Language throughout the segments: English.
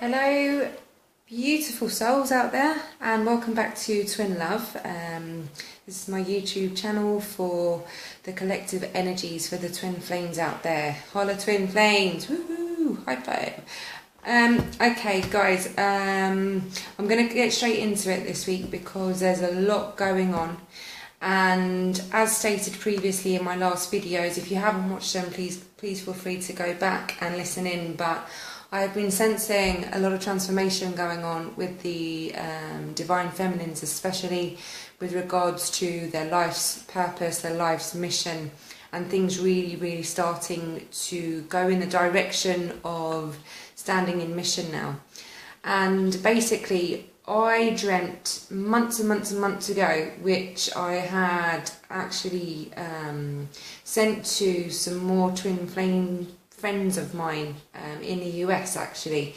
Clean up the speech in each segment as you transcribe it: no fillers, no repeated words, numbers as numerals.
Hello beautiful souls out there, and welcome back to Twin Love. This is my YouTube channel for the collective energies for the twin flames out there. Holla twin flames, woohoo, high five. Okay guys, I'm going to get straight into it this week because there's a lot going on, and as stated previously in my last videos, if you haven't watched them, please feel free to go back and listen in. But I've been sensing a lot of transformation going on with the divine feminines, especially with regards to their life's purpose, their life's mission, and things really starting to go in the direction of standing in mission now. And basically, I dreamt months and months ago, which I had actually sent to some more twin flame friends of mine in the US actually,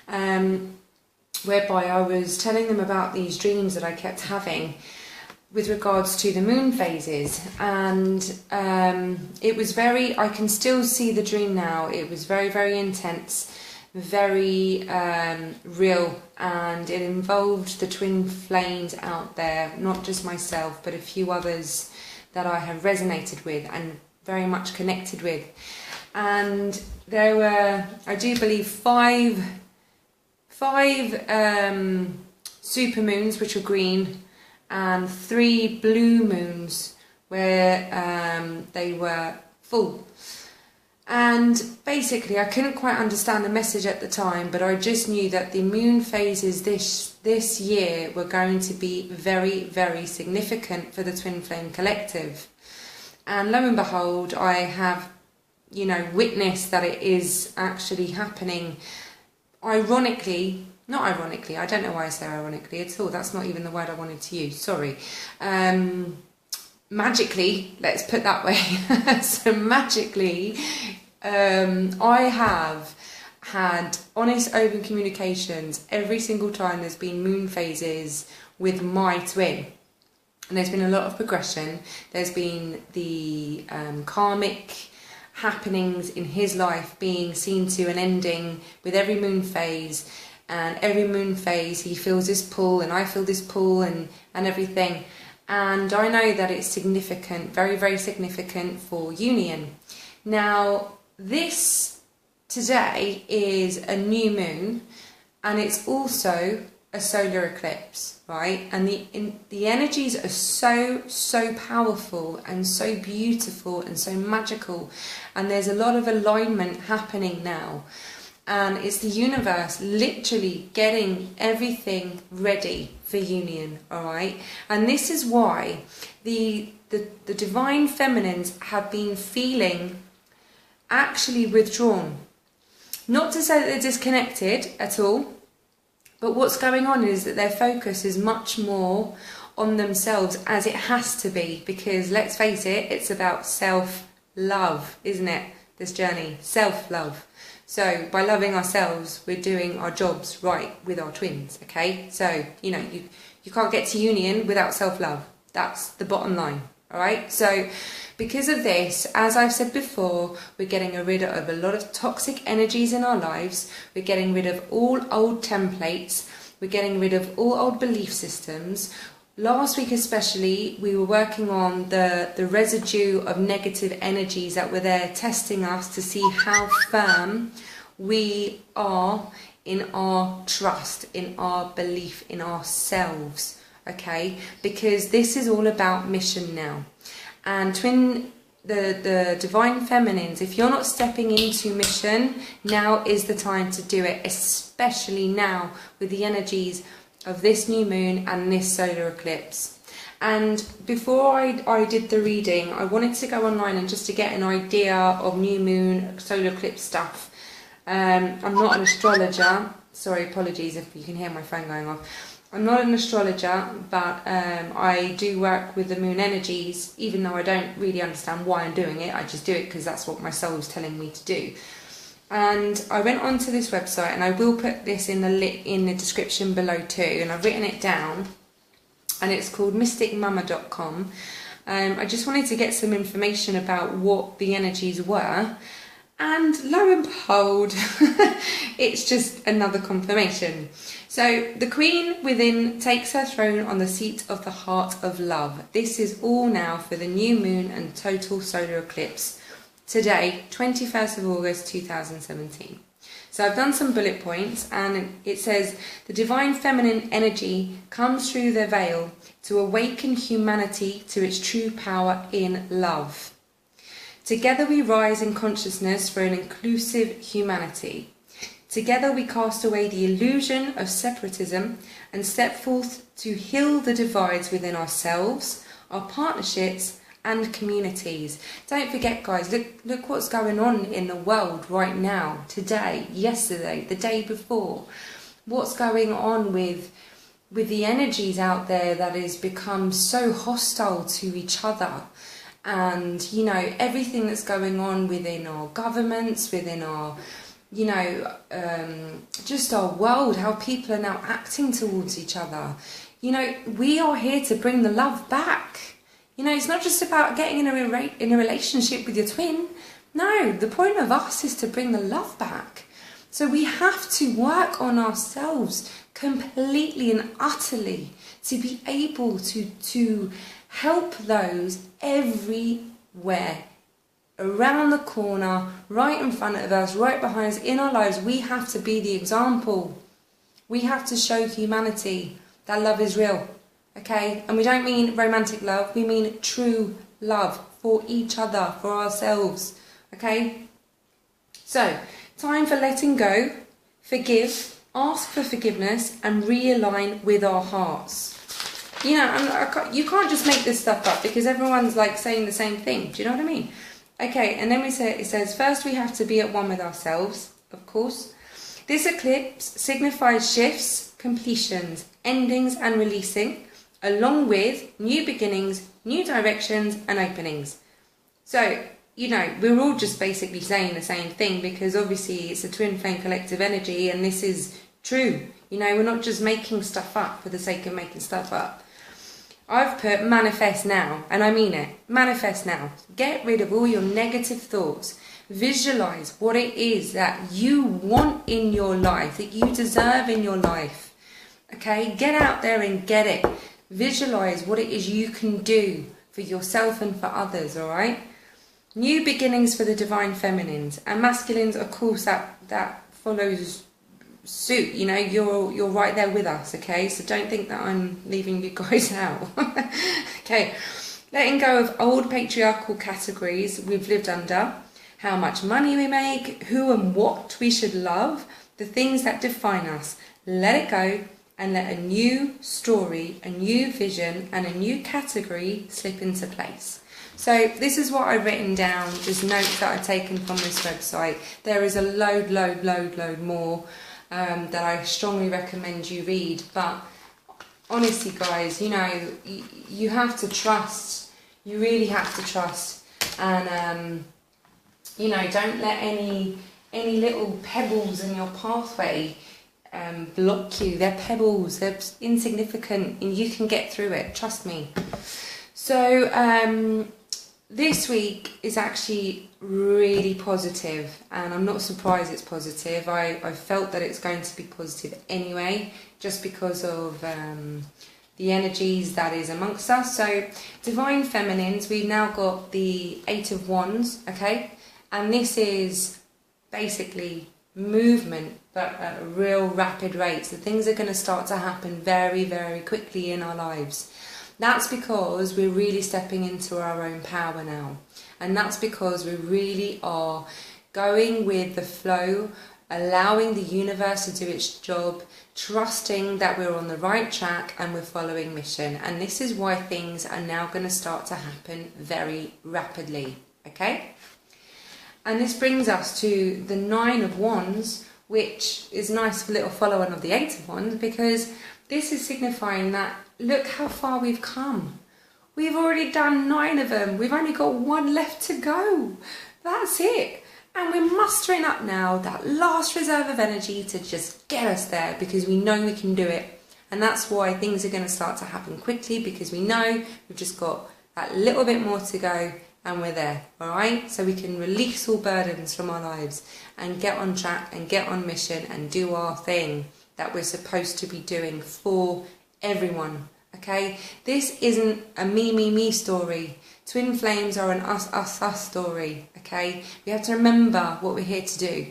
whereby I was telling them about these dreams that I kept having with regards to the moon phases, and it was I can still see the dream now. It was very intense, very real, and it involved the twin flames out there, not just myself but a few others that I have resonated with and very much connected with. And there were, I do believe, five super moons which were green, and 3 blue moons where they were full. And basically I couldn't quite understand the message at the time, but I just knew that the moon phases this year were going to be very significant for the Twin Flame Collective. And lo and behold, I have witness that it is actually happening. Ironically, not ironically, I don't know why I say ironically at all, that's not even the word I wanted to use, sorry. Magically, let's put that way. So magically, I have had honest open communications every single time there's been moon phases with my twin. And there's been a lot of progression. There's been the karmic happenings in his life being seen to an ending with every moon phase, and every moon phase he feels this pull and I feel this pull and everything. And I know that it's significant, very significant for union. Now this today is a new moon, and it's also a solar eclipse, right? And the energies are so powerful and so beautiful and so magical, and there's a lot of alignment happening now, and it's the universe literally getting everything ready for union, all right? And this is why the divine feminines have been feeling actually withdrawn. Not to say that they're disconnected at all, but what's going on is that their focus is much more on themselves, as it has to be, because let's face it, it's about self-love, isn't it? This journey, self-love. So by loving ourselves, we're doing our jobs right with our twins, okay? So, you can't get to union without self-love. That's the bottom line, all right? So because of this, as I've said before, we're getting rid of a lot of toxic energies in our lives. We're getting rid of all old templates. We're getting rid of all old belief systems. Last week especially, we were working on the residue of negative energies that were there testing us to see how firm we are in our trust, in our belief in ourselves, okay? Because this is all about mission now. And the divine feminines, if you're not stepping into mission, now is the time to do it, especially now with the energies of this new moon and this solar eclipse. And before I did the reading, I wanted to go online and just to get an idea of new moon, solar eclipse stuff. I'm not an astrologer, sorry, apologies if you can hear my phone going off. I'm not an astrologer, but I do work with the moon energies, even though I don't really understand why I'm doing it. I just do it because that's what my soul is telling me to do. And I went onto this website, and I will put this in the description below too, and I've written it down, and it's called mysticmama.com. I just wanted to get some information about what the energies were, And lo and behold, it's just another confirmation. So the Queen within takes her throne on the seat of the heart of love. This is all now for the new moon and total solar eclipse. Today, 21st of August 2017. So I've done some bullet points, and it says the divine feminine energy comes through the veil to awaken humanity to its true power in love. Together we rise in consciousness for an inclusive humanity. Together we cast away the illusion of separatism and step forth to heal the divides within ourselves, our partnerships and communities. Don't forget, guys, look what's going on in the world right now, today, yesterday, the day before. What's going on with the energies out there that has become so hostile to each other. And, you know, everything that's going on within our governments, within our, you know, just our world, how people are now acting towards each other. You know, we are here to bring the love back. You know, it's not just about getting in a relationship with your twin. No, the point of us is to bring the love back. So we have to work on ourselves completely and utterly to be able to help those everywhere, around the corner, right in front of us, right behind us, in our lives. We have to be the example. We have to show humanity that love is real, okay? And we don't mean romantic love, we mean true love for each other, for ourselves, okay? So, time for letting go, forgive, ask for forgiveness, and realign with our hearts. You know, you can't just make this stuff up because everyone's like saying the same thing. Do you know what I mean? Okay, and then it says, first we have to be at one with ourselves, of course. This eclipse signifies shifts, completions, endings and releasing, along with new beginnings, new directions and openings. So, you know, we're all just basically saying the same thing because obviously it's a twin flame collective energy and this is true. You know, we're not just making stuff up for the sake of making stuff up. I've put manifest now, and I mean it. Manifest now. Get rid of all your negative thoughts. Visualize what it is that you want in your life, that you deserve in your life. Okay? Get out there and get it. Visualize what it is you can do for yourself and for others, alright? New beginnings for the divine feminines. And masculines, of course, that follows suit. You know, you're right there with us, okay? So don't think that I'm leaving you guys out. Okay, letting go of old patriarchal categories we've lived under, how much money we make, who and what we should love, the things that define us. Let it go and let a new story, a new vision and a new category slip into place. So this is what I've written down, just notes that I've taken from this website. There is a load more that I strongly recommend you read, but honestly guys, you know, you have to trust. You really have to trust, and you know, don't let any little pebbles in your pathway block you. They're pebbles, they're insignificant, and you can get through it, trust me. So this week is actually really positive, and I'm not surprised it's positive. I felt that it's going to be positive anyway, just because of the energies that is amongst us. So divine feminines, we've now got the 8 of Wands, okay, and this is basically movement, but at a real rapid rate. So things are going to start to happen very quickly in our lives. That's because we're really stepping into our own power now. And that's because we really are going with the flow, allowing the universe to do its job, trusting that we're on the right track and we're following mission. And this is why things are now going to start to happen very rapidly, okay? And this brings us to the 9 of Wands, which is nice for little follow-on of the 8 of Wands, because this is signifying that, look how far we've come. We've already done 9 of them. We've only got 1 left to go. That's it. And we're mustering up now that last reserve of energy to just get us there, because we know we can do it. And that's why things are going to start to happen quickly, because we know we've just got that little bit more to go, and we're there, all right? So we can release all burdens from our lives and get on track and get on mission and do our thing that we're supposed to be doing for everyone, okay? This isn't a me story. Twin flames are an us story, okay? We have to remember what we're here to do,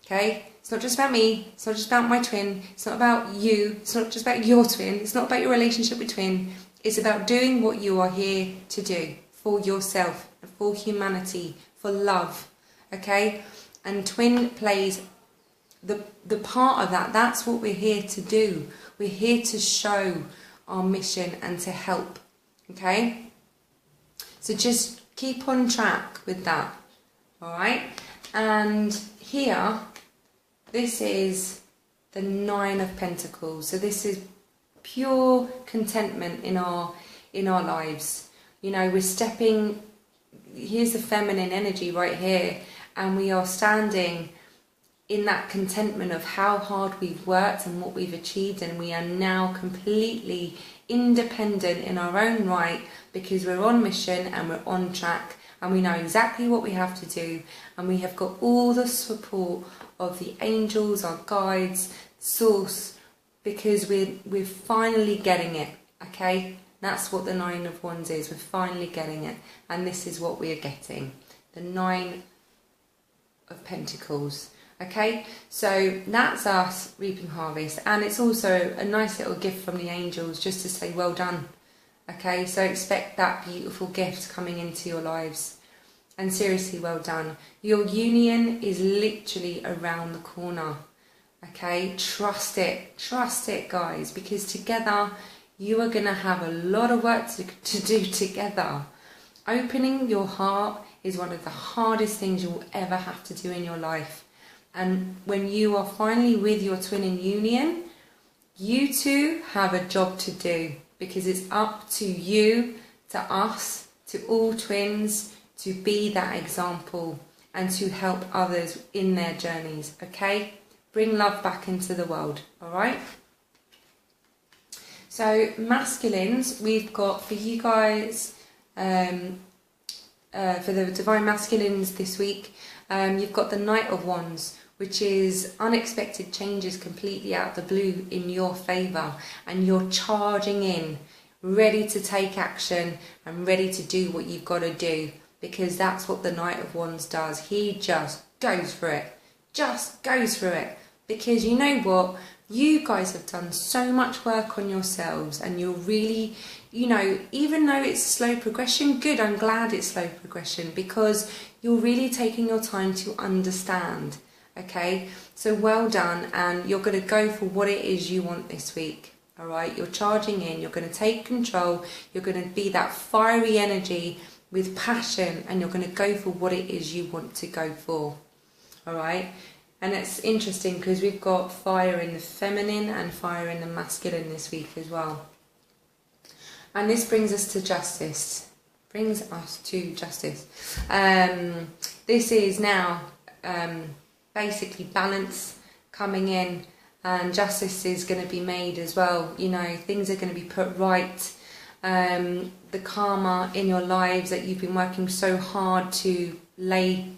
okay? It's not just about me, it's not just about my twin, it's not about you, it's not just about your twin, it's not about your relationship with twin, it's about doing what you are here to do for yourself, for humanity, for love, okay? And twin plays the part of that. That's what we're here to do. We're here to show our mission and to help, okay? So just keep on track with that, all right? And here, this is the 9 of Pentacles. So this is pure contentment in our lives. You know, we're stepping, here's the feminine energy right here, and we are standing in that contentment of how hard we've worked and what we've achieved, and we are now completely independent in our own right because we're on mission and we're on track and we know exactly what we have to do, and we have got all the support of the angels, our guides, source, because we're finally getting it, okay? That's what the 9 of Wands is. We're finally getting it, and this is what we are getting, the 9 of Pentacles. Okay, so that's us reaping harvest, and it's also a nice little gift from the angels just to say well done. Okay, so expect that beautiful gift coming into your lives, and seriously well done. Your union is literally around the corner. Okay, trust it guys, because together you are going to have a lot of work to do together. Opening your heart is one of the hardest things you will ever have to do in your life. And when you are finally with your twin in union, you two have a job to do, because it's up to you, to us, to all twins, to be that example and to help others in their journeys, okay? Bring love back into the world, all right? So masculines, we've got for you guys, for the Divine Masculines this week, you've got the Knight of Wands, which is unexpected changes completely out of the blue in your favour, and you're charging in, ready to take action and ready to do what you've got to do, because that's what the Knight of Wands does. He just goes for it, because you know what, you guys have done so much work on yourselves, and you're really, you know, even though it's slow progression, good, I'm glad it's slow progression, because you're really taking your time to understand. Okay, so well done, and you're going to go for what it is you want this week, all right? You're charging in, you're going to take control, you're going to be that fiery energy with passion, and you're going to go for what it is you want to go for, all right? And it's interesting because we've got fire in the feminine and fire in the masculine this week as well. And this brings us to justice, this is now basically balance coming in, and justice is going to be made as well. You know, things are going to be put right. The karma in your lives that you've been working so hard to lay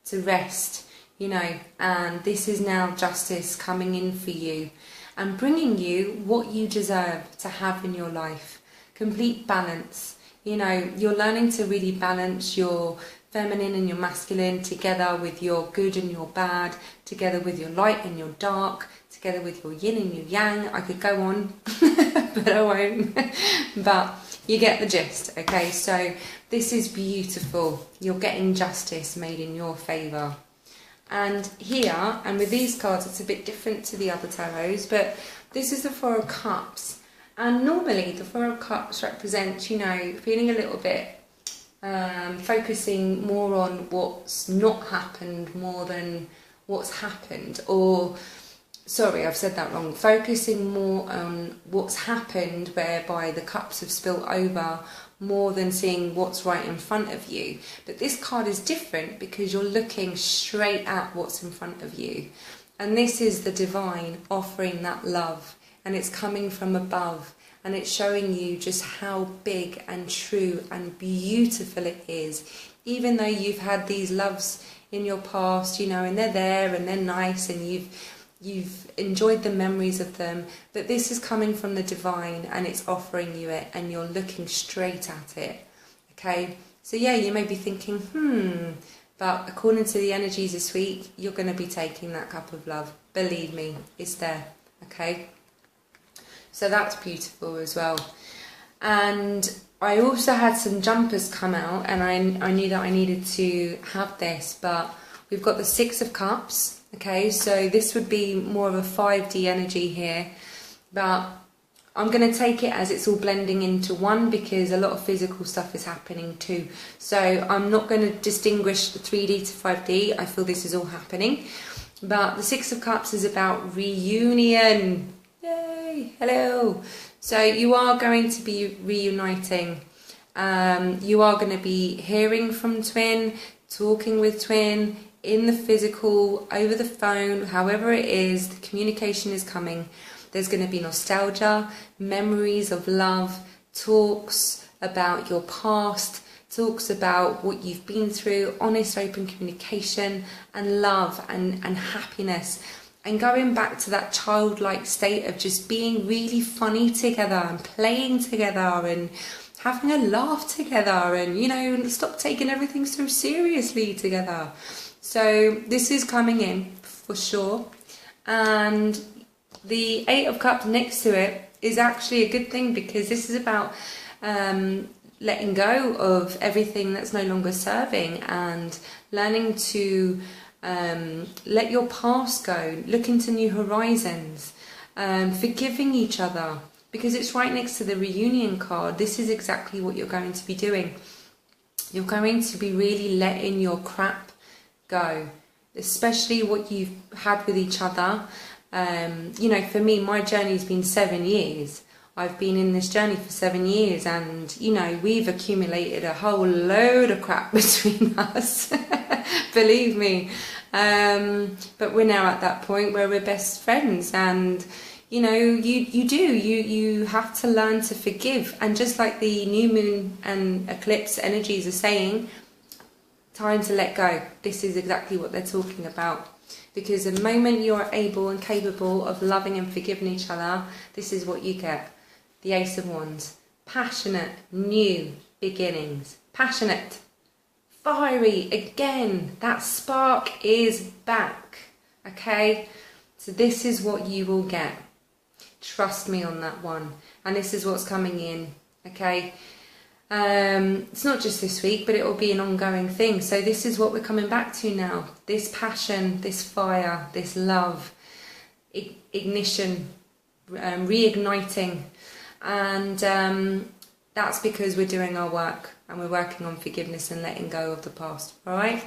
to rest, you know, and this is now justice coming in for you and bringing you what you deserve to have in your life. Complete balance. You know, you're learning to really balance your feminine and your masculine together with your good and your bad, together with your light and your dark, together with your yin and your yang. I could go on, but I won't. But you get the gist, okay? So this is beautiful. You're getting justice made in your favour. And here, and with these cards, it's a bit different to the other tarots, but this is the Four of Cups. And normally the Four of Cups represents, you know, feeling a little bit focusing more on what's not happened more than what's happened, or sorry, I've said that wrong, focusing more on what's happened, whereby the cups have spilt over, more than seeing what's right in front of you. But this card is different because you're looking straight at what's in front of you, and this is the divine offering that love, and it's coming from above. And it's showing you just how big and true and beautiful it is even though you've had these loves in your past, you know, and they're there and they're nice and you've enjoyed the memories of them, that this is coming from the divine and it's offering you it and you're looking straight at it. Okay, so yeah, you may be thinking, but according to the energies this week, you're going to be taking that cup of love. Believe me, it's there. Okay, so that's beautiful as well. And I also had some jumpers come out, and I knew that I needed to have this, but we've got the Six of Cups. Okay, so this would be more of a 5D energy here, but I'm going to take it as it's all blending into one, because a lot of physical stuff is happening too. So I'm not going to distinguish the 3D to 5D. I feel this is all happening. But the Six of Cups is about reunion. Yay! Hello! So you are going to be reuniting. You are going to be hearing from twin, talking with twin, in the physical, over the phone, however it is, the communication is coming. There's going to be nostalgia, memories of love, talks about your past, talks about what you've been through, honest, open communication, and love and happiness. And going back to that childlike state of just being really funny together and playing together and having a laugh together and, you know, and stop taking everything so seriously together. So this is coming in for sure. And the Eight of Cups next to it is actually a good thing, because this is about letting go of everything that's no longer serving and learning to let your past go, look into new horizons, forgiving each other, because it's right next to the reunion card. This is exactly what you're going to be doing. You're going to be really letting your crap go, especially what you've had with each other. You know, for me, my journey's been 7 years. I've been in this journey for 7 years, and, you know, we've accumulated a whole load of crap between us, believe me. But we're now at that point where we're best friends, and, you know, you have to learn to forgive. And just like the new moon and eclipse energies are saying, time to let go. This is exactly what they're talking about. Because the moment you're able and capable of loving and forgiving each other, this is what you get. The Ace of Wands. Passionate, new beginnings. Passionate, fiery, again. That spark is back. Okay? So this is what you will get. Trust me on that one. And this is what's coming in. Okay? It's not just this week, but it will be an ongoing thing. So this is what we're coming back to now. This passion, this fire, this love, ignition, reigniting. And that's because we're doing our work and we're working on forgiveness and letting go of the past. All right?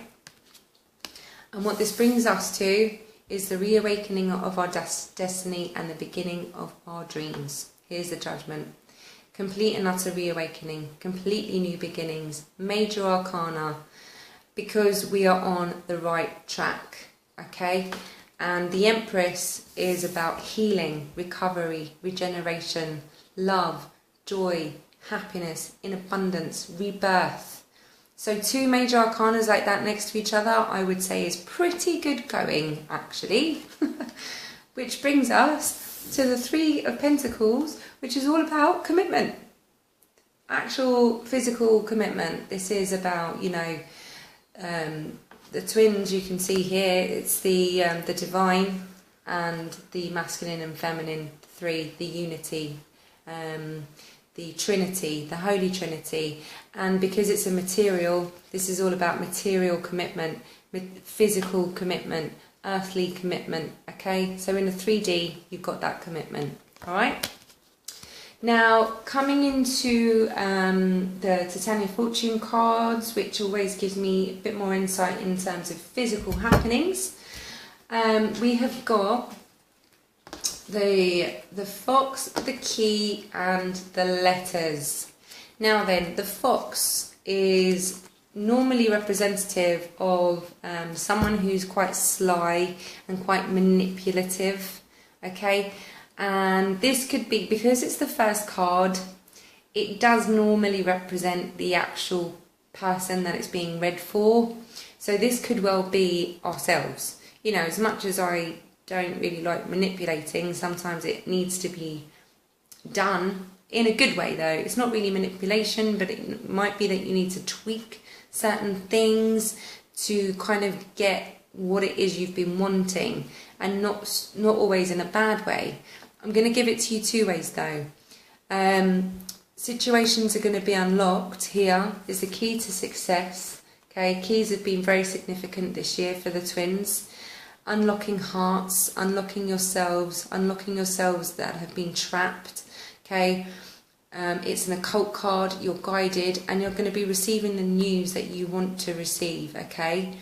And what this brings us to is the reawakening of our destiny and the beginning of our dreams. Here's the judgment. Complete and utter reawakening, completely new beginnings, major arcana, because we are on the right track, okay? And the Empress is about healing, recovery, regeneration, love, joy, happiness, in abundance, rebirth. So 2 major arcanas like that next to each other, I would say is pretty good going, actually. Which brings us to the 3 of Pentacles, which is all about commitment. Actual physical commitment. This is about, you know, the twins you can see here. It's the divine and the masculine and feminine 3, the unity, the Trinity, the Holy Trinity. And because it's a material, this is all about material commitment, physical commitment, earthly commitment. Okay, so in the 3D you've got that commitment. All right, now coming into the Titania Fortune cards, which always gives me a bit more insight in terms of physical happenings, we have got the fox, the key, and the letters. Now then, the fox is normally representative of someone who's quite sly and quite manipulative, okay? And this could be, because it's the first card, it does normally represent the actual person that it's being read for. So this could well be ourselves. You know, as much as I don't really like manipulating, sometimes it needs to be done in a good way though. It's not really manipulation, but it might be that you need to tweak certain things to kind of get what it is you've been wanting, and not always in a bad way. I'm going to give it to you two ways though. Situations are going to be unlocked. Here is the key to success. Okay, keys have been very significant this year for the twins. Unlocking hearts, unlocking yourselves that have been trapped. Okay, it's an occult card. You're guided, and you're going to be receiving the news that you want to receive. Okay,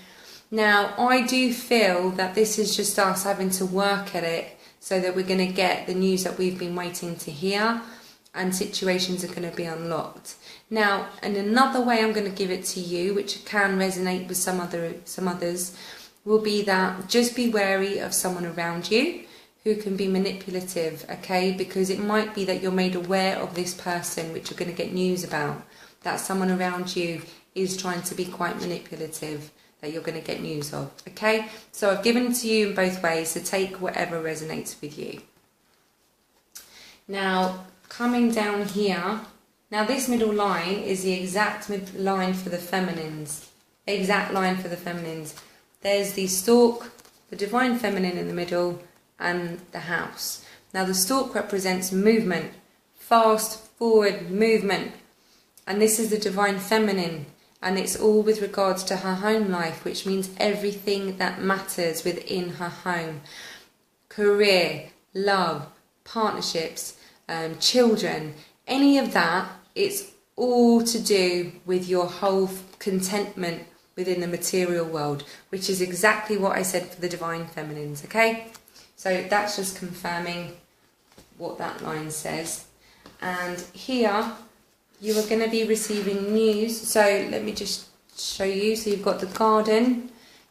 now I do feel that this is just us having to work at it, so that we're going to get the news that we've been waiting to hear, and situations are going to be unlocked. Now, and another way I'm going to give it to you, which can resonate with some others, will be that just be wary of someone around you who can be manipulative, okay? Because it might be that you're made aware of this person, which you're going to get news about, that someone around you is trying to be quite manipulative, that you're going to get news of, okay? So I've given it to you in both ways, so take whatever resonates with you. Now, coming down here, now this middle line is the exact line for the feminines. Exact line for the feminines. There's the stork, the divine feminine in the middle, and the house. Now the stork represents movement, fast forward movement, and this is the divine feminine, and it's all with regards to her home life, which means everything that matters within her home. Career, love, partnerships, children, any of that, it's all to do with your whole contentment within the material world, which is exactly what I said for the divine feminines, okay? So that's just confirming what that line says. And here, you are going to be receiving news. So let me just show you. So you've got the garden,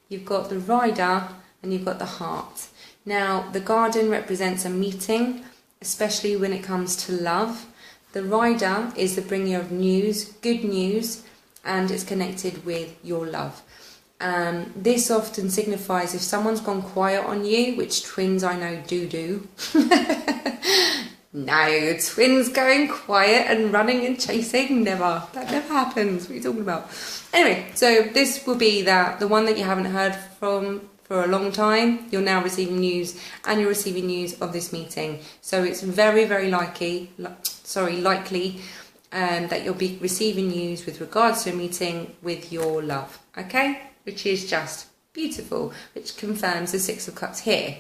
you've got the rider, and you've got the heart. Now, the garden represents a meeting, especially when it comes to love. The rider is the bringer of news, good news, and it's connected with your love. This often signifies if someone's gone quiet on you, which twins I know do. No, twins going quiet and running and chasing, never. That never happens. What are you talking about? Anyway, so this will be the one that you haven't heard from for a long time. You're now receiving news, and you're receiving news of this meeting. So it's very, very likely that you'll be receiving news with regards to a meeting with your love, okay? Which is just beautiful, which confirms the Six of Cups here.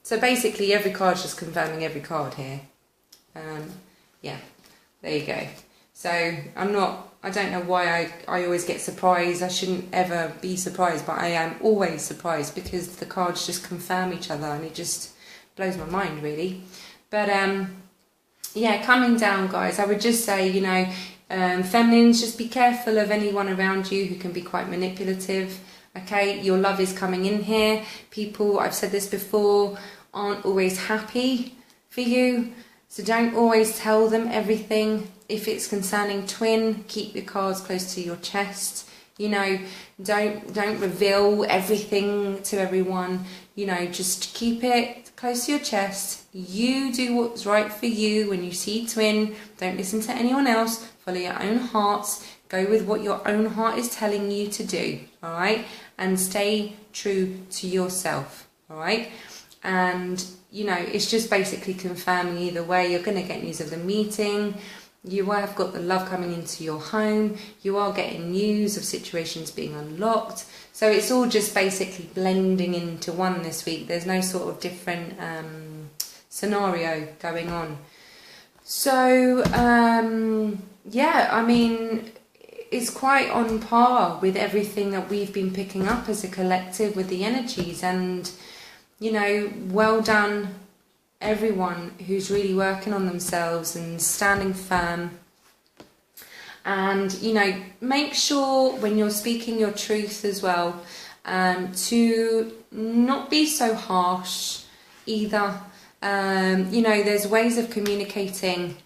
So basically every card's just confirming every card here. Yeah, there you go. So I don't know why I always get surprised. I shouldn't ever be surprised, but I am always surprised because the cards just confirm each other, and it just blows my mind really. But yeah, coming down, guys, I would just say, you know, feminines, just be careful of anyone around you who can be quite manipulative, okay? Your love is coming in here. People, I've said this before, aren't always happy for you, so don't always tell them everything. If it's concerning twin, keep your cards close to your chest. You know, don't reveal everything to everyone. You know, just keep it close to your chest. You do what's right for you when you see twin. Don't listen to anyone else. Follow your own hearts. Go with what your own heart is telling you to do, all right? And stay true to yourself, all right? And, you know, it's just basically confirming either way. You're going to get news of the meeting. You have got the love coming into your home. You are getting news of situations being unlocked. So it's all just basically blending into one this week. There's no sort of different scenario going on. So, yeah, I mean, it's quite on par with everything that we've been picking up as a collective with the energies. And, you know, well done everyone who's really working on themselves and standing firm. And, you know, make sure when you're speaking your truth as well, to not be so harsh either. You know, there's ways of communicating,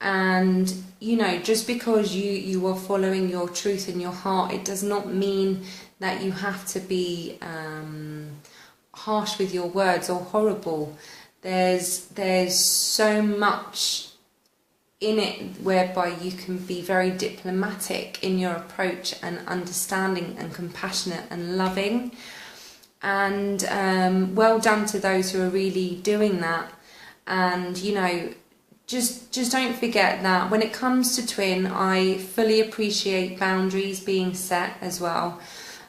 And you know, just because you are following your truth in your heart, it does not mean that you have to be harsh with your words or horrible. There's so much in it whereby you can be very diplomatic in your approach and understanding and compassionate and loving. And well done to those who are really doing that. And you know, just don't forget that when it comes to twin, I fully appreciate boundaries being set as well.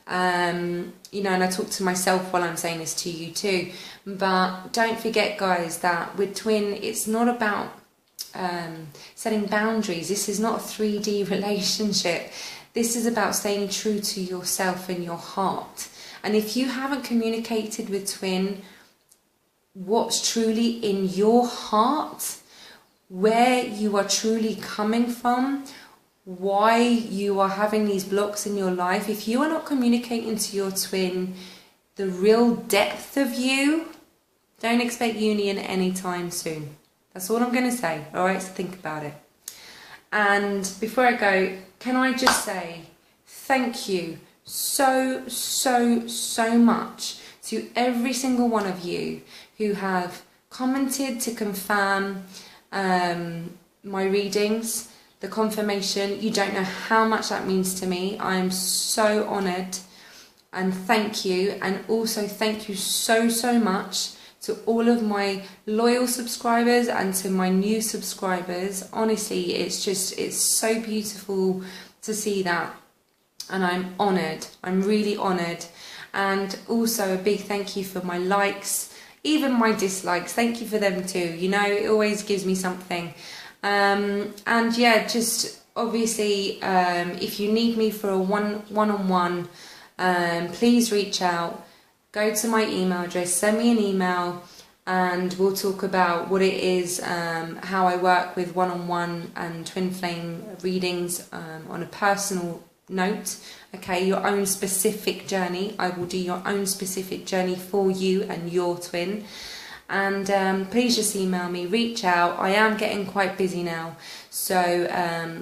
You know, and I talk to myself while I'm saying this to you too. But don't forget, guys, that with twin, it's not about setting boundaries. This is not a 3D relationship. This is about staying true to yourself and your heart. And if you haven't communicated with twin what's truly in your heart, where you are truly coming from, why you are having these blocks in your life, if you are not communicating to your twin the real depth of you, don't expect union anytime soon. That's all I'm going to say. Alright, so think about it. And before I go, can I just say thank you so much to every single one of you who have commented to confirm my readings, the confirmation. You don't know how much that means to me. I am so honoured, and thank you. And also thank you so much to all of my loyal subscribers and to my new subscribers. Honestly, it's so beautiful to see that, and I'm honoured. I'm really honoured. And also a big thank you for my likes, even my dislikes. Thank you for them too. You know, it always gives me something. And yeah, just obviously, if you need me for a one-on-one, please reach out. Go to my email address, send me an email, and we'll talk about what it is, how I work with one-on-one and twin flame readings on a personal note. Okay, your own specific journey. I will do your own specific journey for you and your twin. And please just email me, reach out. I am getting quite busy now, so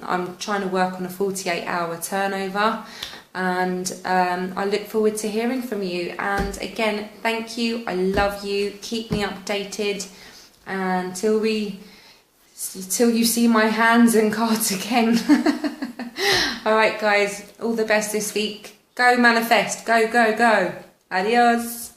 I'm trying to work on a 48-hour turnover, and I look forward to hearing from you. And again, thank you. I love you. Keep me updated until you see my hands and cards again. Alright guys, all the best this week. Go manifest. Go. Adios.